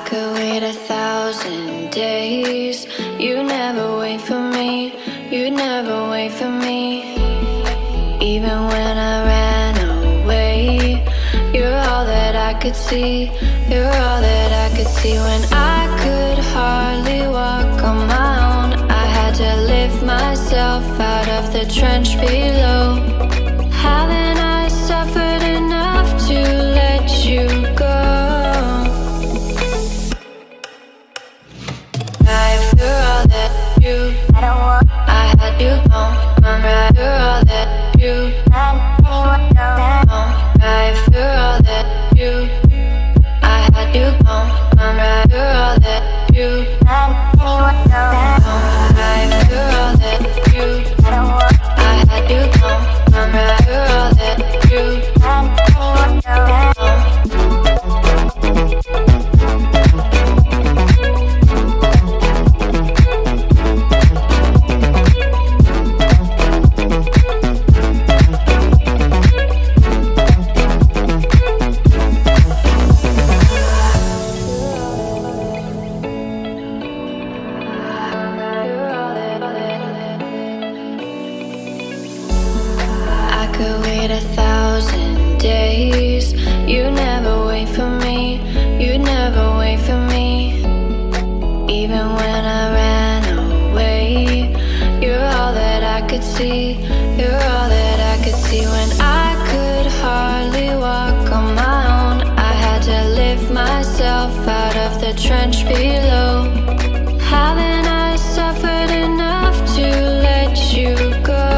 could wait 1,000 days. You never wait for me, you never wait for me. Even when I ran away, you're all that I could see, you're all that I could see. When I could hardly walk on my own, I had to lift myself out of the trench below. Haven't I suffered enough to let you go? You're all that you, I had you gone. I'm right, you're all that you, right, you're all that you, I had you gone. I'm right, you're all that you, right, you're all that you, I had you gone. I'm right, you're all that you, could wait 1,000 days. You never wait for me, you never wait for me. Even when I ran away, you're all that I could see, you're all that I could see. When I could hardly walk on my own, I had to lift myself out of the trench below. Haven't I suffered enough to let you go?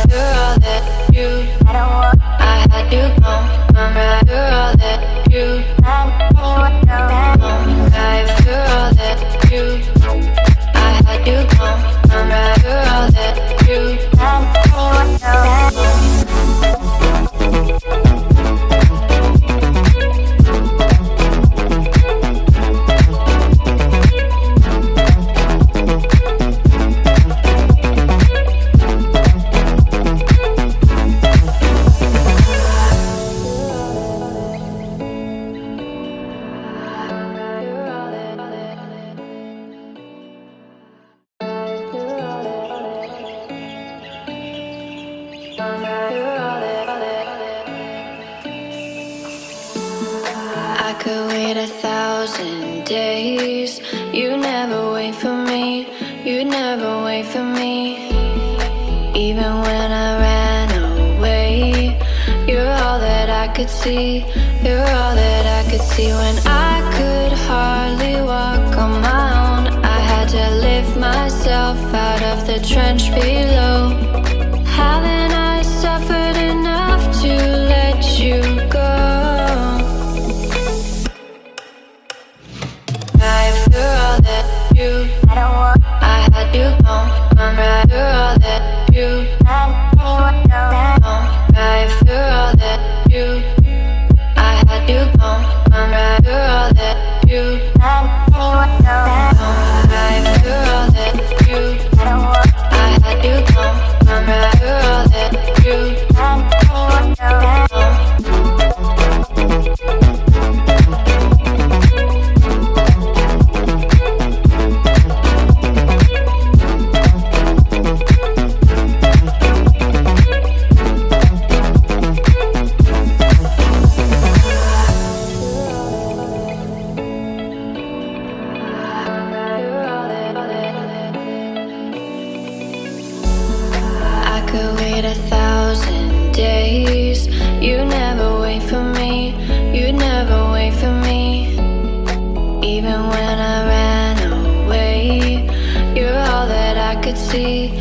You're all that you, I had you gone. I'm right, you're all that you, right, you're all that you, I had you gone. I'm right, you're all that you, I could wait 1,000 days. You never wait for me, you never wait for me. Even when I ran away, you're all that I could see, you're all that I could see. When I could hardly walk on my own, I had to lift myself out of the trench below. Haven't I suffered enough to let you go? You're all that you, I had you gone. I'm right, you're all that you, right, you're all that you, I had you gone. I'm right, you're all that you, right, you're all that you, I had you gone. I'm right, you're all that you, I could wait 1,000 days. You never wait for me, you never wait for me. Even when I ran away, you're all that I could see,